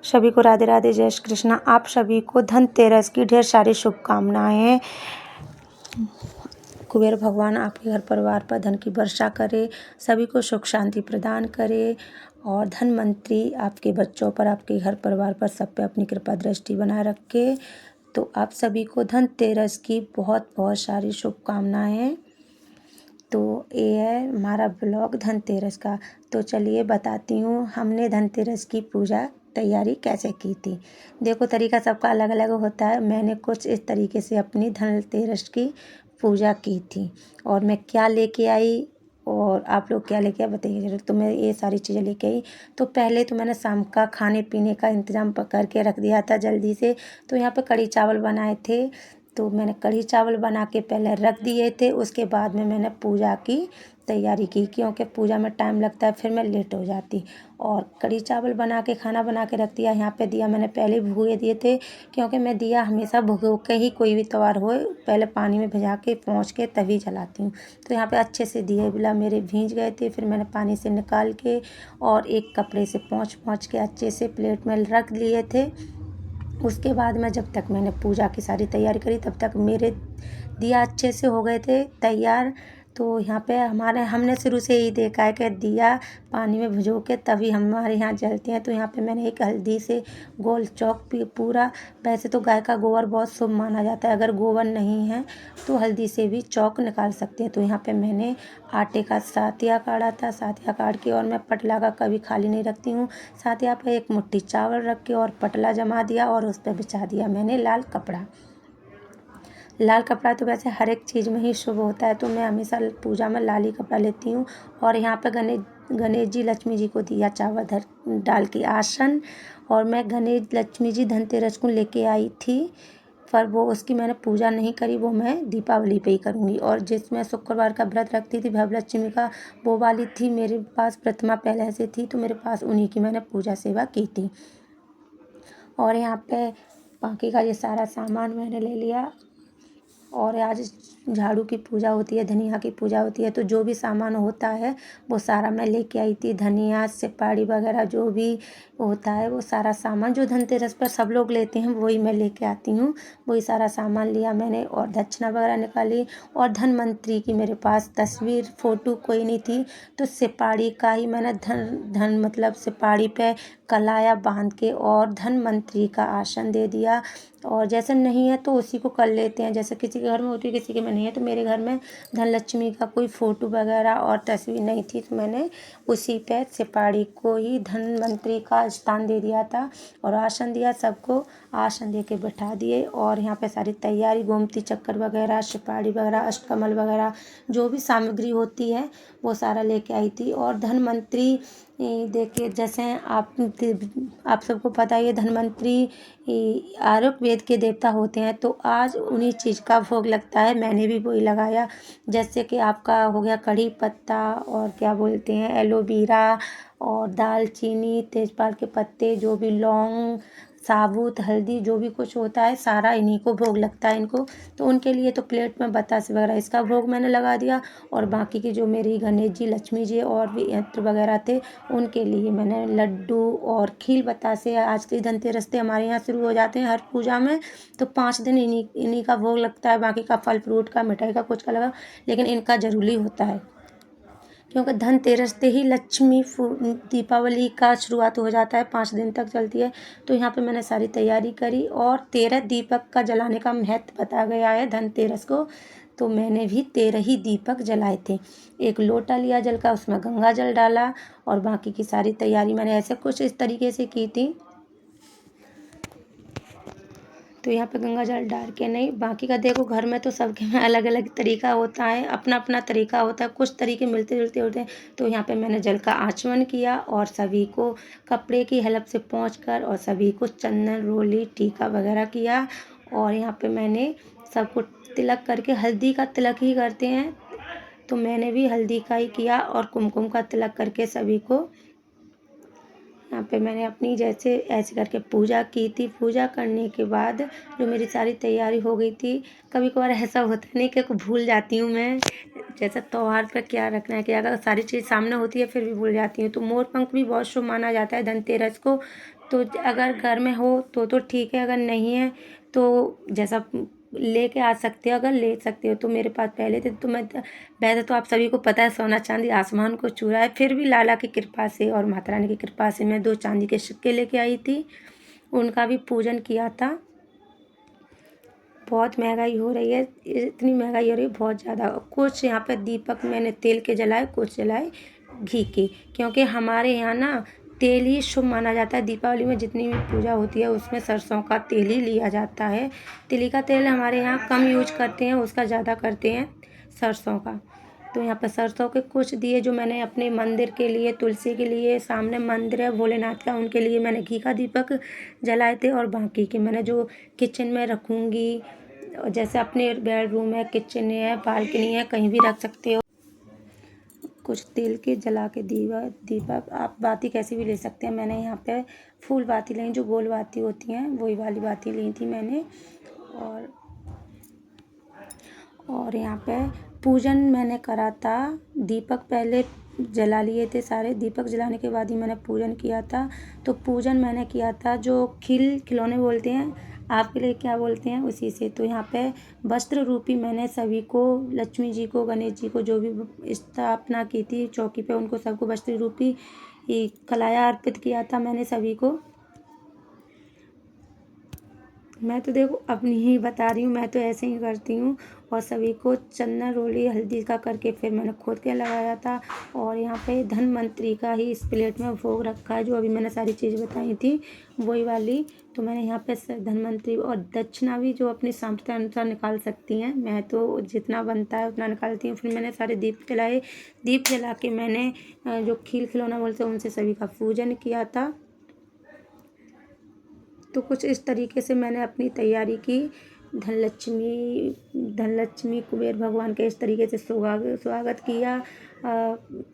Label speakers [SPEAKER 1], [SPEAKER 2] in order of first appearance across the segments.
[SPEAKER 1] सभी को राधे राधे, जय श्री कृष्णा। आप सभी को धनतेरस की ढेर सारी शुभकामनाएं। कुबेर भगवान आपके घर परिवार पर धन की वर्षा करे, सभी को सुख शांति प्रदान करे और धनवंतरी आपके बच्चों पर, आपके घर परिवार पर, सब पे अपनी कृपा दृष्टि बनाए रखे। तो आप सभी को धनतेरस की बहुत बहुत सारी शुभकामनाएं। तो ये है हमारा ब्लॉग धनतेरस का। तो चलिए बताती हूँ हमने धनतेरस की पूजा तैयारी कैसे की थी। देखो, तरीका सबका अलग अलग होता है। मैंने कुछ इस तरीके से अपनी धनतेरस की पूजा की थी और मैं क्या लेके आई और आप लोग क्या लेके आए बताइए जरूर। तो मैं ये सारी चीज़ें लेके आई। तो पहले तो मैंने शाम का खाने पीने का इंतज़ाम करके रख दिया था जल्दी से। तो यहाँ पे कढ़ी चावल बनाए थे। तो मैंने कढ़ी चावल बना के पहले रख दिए थे। उसके बाद में मैंने पूजा की तैयारी की, क्योंकि पूजा में टाइम लगता है, फिर मैं लेट हो जाती। और कढ़ी चावल बना के खाना बना के रख दिया। यहाँ पे दिया मैंने पहले भूगे दिए थे, क्योंकि मैं दिया हमेशा भुगो के ही, कोई भी त्योहार हो पहले पानी में भिजा के पोंछ के तभी जलाती हूँ। तो यहाँ पे अच्छे से दिए बिला मेरे भींज गए थे। फिर मैंने पानी से निकाल के और एक कपड़े से पोंछ के अच्छे से प्लेट में रख लिए थे। उसके बाद में जब तक मैंने पूजा की सारी तैयारी करी तब तक मेरे दिया अच्छे से हो गए थे तैयार। तो यहाँ पे हमने शुरू से ही देखा है कि दिया पानी में भिगो के तभी हमारे यहाँ जलते हैं। तो यहाँ पे मैंने एक हल्दी से गोल चौक पूरा, वैसे तो गाय का गोबर बहुत शुभ माना जाता है, अगर गोबर नहीं है तो हल्दी से भी चौक निकाल सकते हैं। तो यहाँ पे मैंने आटे का सातिया काढ़ा था, सातिया काढ़ के और मैं पटला का कभी खाली नहीं रखती हूँ। सातिया पे एक मुट्ठी चावल रख के और पटला जमा दिया और उस पर बिछा दिया मैंने लाल कपड़ा। लाल कपड़ा तो वैसे हर एक चीज़ में ही शुभ होता है, तो मैं हमेशा पूजा में लाल ही कपड़ा लेती हूँ। और यहाँ पे गणेश जी लक्ष्मी जी को दिया चावल डाल के आसन। और मैं गणेश लक्ष्मी जी धनतेरस को लेके आई थी, पर वो उसकी मैंने पूजा नहीं करी, वो मैं दीपावली पे ही करूँगी। और जिसमें शुक्रवार का व्रत रखती थी भवलक्ष्मी का, वो वाली थी मेरे पास, प्रतिमा पहले से थी, तो मेरे पास उन्हीं की मैंने पूजा सेवा की थी। और यहाँ पे बाकी का ये सारा सामान मैंने ले लिया। और आज झाड़ू की पूजा होती है, धनिया की पूजा होती है, तो जो भी सामान होता है वो सारा मैं लेके आई थी। धनिया, सुपारी वगैरह जो भी होता है वो सारा सामान जो धनतेरस पर सब लोग लेते हैं वही मैं लेके आती हूँ। वही सारा सामान लिया मैंने और दक्षिणा वगैरह निकाली। और धनवंतरी की मेरे पास तस्वीर फ़ोटो कोई नहीं थी, तो सुपारी का ही मैंने धन मतलब सुपारी पे कलाया बांध के और धनवंतरी का आसन दे दिया। और जैसे नहीं है तो उसी को कर लेते हैं, जैसे किसी के घर में होती है किसी के में नहीं है। तो मेरे घर में धनलक्ष्मी का कोई फ़ोटो वगैरह और तस्वीर नहीं थी, तो मैंने उसी पे सुपारी को ही धनवंतरी का स्थान दे दिया था और आसन दिया। सबको आसन दे के बैठा दिए। और यहाँ पे सारी तैयारी, गोमती चक्कर वगैरह, सुपारी वगैरह, अष्टकमल वगैरह जो भी सामग्री होती है वो सारा लेके आई थी। और धनवंतरी देखिए, जैसे आप सबको पता है धनवंतरी आयुर्वेद के देवता होते हैं, तो आज उन्हीं चीज़ का भोग लगता है। मैंने भी वही लगाया। जैसे कि आपका हो गया कढ़ी पत्ता और क्या बोलते हैं एलोवेरा और दालचीनी, तेजपात के पत्ते, जो भी लौंग, साबुत हल्दी, जो भी कुछ होता है सारा इन्हीं को भोग लगता है इनको। तो उनके लिए तो प्लेट में बतासे वगैरह इसका भोग मैंने लगा दिया। और बाकी की जो मेरी गणेश जी, लक्ष्मी जी और भी यंत्र वगैरह थे उनके लिए मैंने लड्डू और खील बतासे, आज के धनतेरस से हमारे यहाँ शुरू हो जाते हैं हर पूजा में, तो 5 दिन इन्हीं का भोग लगता है। बाकी का फल फ्रूट का, मिठाई का, कुछ का लगा, लेकिन इनका ज़रूरी होता है, क्योंकि धनतेरस से ही लक्ष्मी दीपावली का शुरुआत हो जाता है, 5 दिन तक चलती है। तो यहाँ पे मैंने सारी तैयारी करी और 13 दीपक का जलाने का महत्व बताया गया है धनतेरस को। तो मैंने भी 13 ही दीपक जलाए थे। एक लोटा लिया जल का, उसमें गंगा जल डाला और बाकी की सारी तैयारी मैंने ऐसे कुछ इस तरीके से की थी। तो यहाँ पे गंगा जल डाल के नहीं, बाकी का देखो घर में तो सबके में अलग अलग तरीका होता है, अपना अपना तरीका होता है, कुछ तरीके मिलते जुलते होते हैं। तो यहाँ पे मैंने जल का आचमन किया और सभी को कपड़े की हेल्प से पोंछ कर और सभी को चंदन, रोली, टीका वगैरह किया। और यहाँ पे मैंने सबको तिलक करके, हल्दी का तिलक ही करते हैं तो मैंने भी हल्दी का ही किया और कुमकुम का तिलक करके सभी को यहाँ पे मैंने अपनी जैसे ऐसे करके पूजा की थी। पूजा करने के बाद जो मेरी सारी तैयारी हो गई थी, कभी कभार ऐसा होता नहीं कि भूल जाती हूँ मैं, जैसे त्योहार पर क्या रखना है, क्या अगर सारी चीज़ सामने होती है फिर भी भूल जाती हूँ। तो मोर पंख भी बहुत शुभ माना जाता है धनतेरस को, तो अगर घर में हो तो ठीक है, अगर नहीं है तो जैसा लेके आ सकते हो, अगर ले सकते हो तो मेरे पास पहले थे। तो मैं वैसे तो आप सभी को पता है सोना चांदी आसमान को छू रहा है, फिर भी लाला की कृपा से और माता रानी की कृपा से मैं 2 चांदी के सिक्के लेके आई थी, उनका भी पूजन किया था। बहुत महंगाई हो रही है, इतनी महंगाई हो रही है बहुत ज़्यादा। कुछ यहाँ पे दीपक मैंने तेल के जलाए, कुछ जलाए घी के, क्योंकि हमारे यहाँ ना तेल ही शुभ माना जाता है। दीपावली में जितनी भी पूजा होती है उसमें सरसों का तेल ही लिया जाता है। तिली का तेल हमारे यहाँ कम यूज करते हैं, उसका ज़्यादा करते हैं सरसों का। तो यहाँ पर सरसों के कुछ दिए जो मैंने अपने मंदिर के लिए, तुलसी के लिए, सामने मंदिर है भोलेनाथ का, उनके लिए मैंने घी का दीपक जलाए थे। और बाकी के मैंने जो किचन में रखूँगी, जैसे अपने बेडरूम है, किचन है, बालकनी है, कहीं भी रख सकते हो। कुछ तेल के जला के दीपक आप बाती कैसी भी ले सकते हैं। मैंने यहाँ पे फूल बाती ली, जो गोल बाती होती हैं वही वाली बाती ली थी मैंने। और यहाँ पे पूजन मैंने करा था। दीपक पहले जला लिए थे सारे, दीपक जलाने के बाद ही मैंने पूजन किया था। तो पूजन मैंने किया था जो खिलौने बोलते हैं, आपके लिए क्या बोलते हैं, उसी से। तो यहाँ पे वस्त्र रूपी मैंने सभी को, लक्ष्मी जी को, गणेश जी को, जो भी स्थापना की थी चौकी पे, उनको सबको वस्त्र रूपी कलाया अर्पित किया था मैंने सभी को। मैं तो देखो अपनी ही बता रही हूँ, मैं तो ऐसे ही करती हूँ। और सभी को चंदन रोली हल्दी का करके फिर मैंने खुद के लगाया था। और यहाँ पे धनवंतरी का ही इस प्लेट में भोग रखा है, जो अभी मैंने सारी चीज़ बताई थी वही वाली। तो मैंने यहाँ पे धनवंतरी और दक्षिणा भी जो अपनी सामर्थ्य अनुसार निकाल सकती हैं, मैं तो जितना बनता है उतना निकालती हूँ। फिर मैंने सारे दीप जलाए, दीप जला के मैंने जो खिलौना बोलते हैं उनसे सभी का पूजन किया था। तो कुछ इस तरीके से मैंने अपनी तैयारी की। धनलक्ष्मी कुबेर भगवान के इस तरीके से स्वागत किया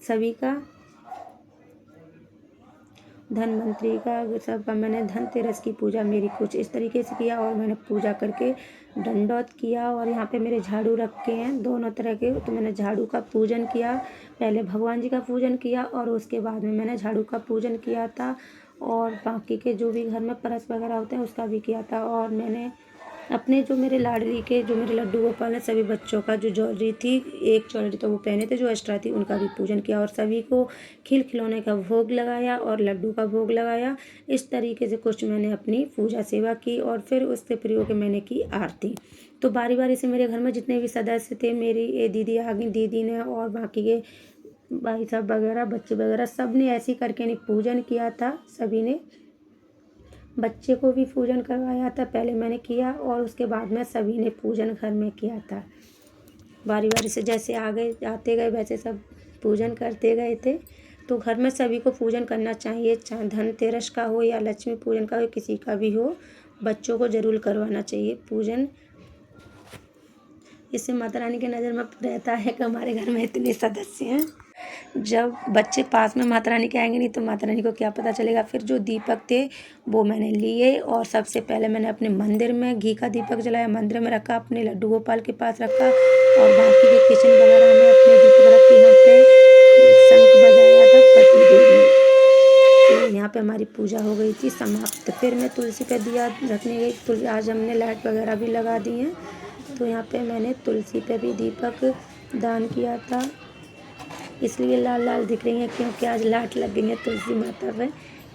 [SPEAKER 1] सभी का, धनवंतरी का सबका। मैंने धनतेरस की पूजा मेरी कुछ इस तरीके से किया। और मैंने पूजा करके दंडौत किया। और यहाँ पे मेरे झाड़ू रखे हैं दोनों तरह के, तो मैंने झाड़ू का पूजन किया। पहले भगवान जी का पूजन किया और उसके बाद में मैंने झाड़ू का पूजन किया था। और बाकी के जो भी घर में परस वगैरह होते हैं उसका भी किया था। और मैंने अपने जो मेरे लाडली के, जो मेरे लड्डू गोपाल हैं, सभी बच्चों का जो ज्वेलरी थी, एक ज्वेलरी तो वो पहने थे जो एक्स्ट्रा थी, उनका भी पूजन किया। और सभी को खिलौने का भोग लगाया और लड्डू का भोग लगाया। इस तरीके से कुछ मैंने अपनी पूजा सेवा की। और फिर उससे फ्री होकर मैंने की आरती। तो बारी बारी से मेरे घर में जितने भी सदस्य थे, मेरी ये दीदी आ गई, दीदी ने और बाकी के भाई साहब वगैरह, बच्चे वगैरह, सब ने ऐसे ही करके नहीं पूजन किया था। सभी ने, बच्चे को भी पूजन करवाया था, पहले मैंने किया और उसके बाद में सभी ने पूजन घर में किया था। बारी बारी से जैसे आगे आते गए वैसे सब पूजन करते गए थे। तो घर में सभी को पूजन करना चाहिए, चाहे धनतेरस का हो या लक्ष्मी पूजन का हो, किसी का भी हो, बच्चों को ज़रूर करवाना चाहिए पूजन। इससे माता रानी की नज़र में रहता है कि हमारे घर में इतने सदस्य हैं। जब बच्चे पास में माता रानी के आएंगे नहीं तो माता रानी को क्या पता चलेगा। फिर जो दीपक थे वो मैंने लिए और सबसे पहले मैंने अपने मंदिर में घी का दीपक जलाया, मंदिर में रखा, अपने लड्डू गोपाल के पास रखा। और बाकी के किचन वगैरह में अपने दीपक रख के यहाँ पे शंख बजाया था पति देव ने। तो यहाँ पे हमारी पूजा हो गई थी समाप्त। फिर मैं तुलसी पे दिया रखने गई। आज हमने लाइट वगैरह भी लगा दी हैं। तो यहाँ पे मैंने तुलसी पे भी दीपक दान किया था, इसलिए लाल लाल दिख रही हैं क्योंकि आज लाइट लग गई है तुलसी माता पे,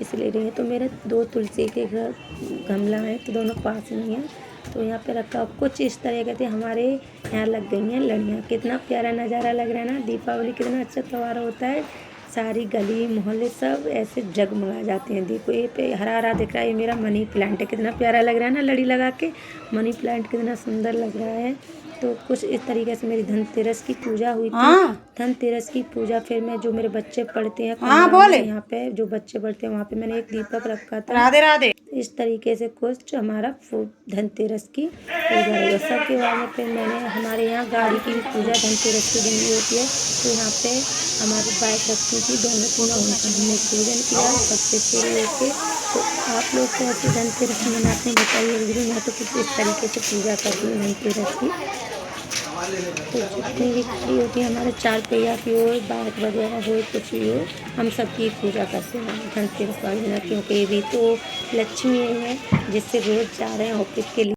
[SPEAKER 1] इसलिए रही है। तो मेरे 2 तुलसी के गमला हैं, तो दोनों पास में हैं। तो यहाँ पे रखा। कुछ इस तरह के थे हमारे यहाँ लग गई हैं लड़ियाँ। कितना प्यारा नज़ारा लग रहा है ना, दीपावली कितना अच्छा त्योहार होता है। सारी गली मोहल्ले सब ऐसे जगमगा जाते हैं। देखो ये पे हरा हरा दिख रहा है, ये मेरा मनी प्लांट है, कितना प्यारा लग रहा है ना लड़ी लगा के। मनी प्लांट कितना सुंदर लग रहा है। तो कुछ इस तरीके से मेरी धनतेरस की पूजा हुई थी। धनतेरस की पूजा फिर मैं, जो मेरे बच्चे पढ़ते हैं यहाँ पे जो बच्चे पढ़ते हैं वहाँ पे मैंने एक दीपक रखा था। राधे राधे। इस तरीके से कुछ हमारा धनतेरस की पूजा हुई। सबके बाद में फिर मैंने, हमारे यहाँ गाड़ी की पूजा धनतेरस के दिन भी होती है। तो यहाँ पे हमारी बाइक रखी थी, दोनों तीनों, उनका हमने पूजन किया सबसे शुरू होके। तो आप लोग तो ऐसे धनतेरस मनाते हैं बताइए जरूर। मैं तो कुछ इस तरीके से पूजा करती हूँ धनतेरस की। तो जितनी भी खड़ी होती है हमारे चार पहिया की हो, बाइक वगैरह हो, कुछ भी हो, हम सबकी पूजा करते हैं धनतेरस वाले दिन, क्योंकि ये भी तो लक्ष्मी है जिससे रोज़ जा रहे हैं ऑफिस के लिए।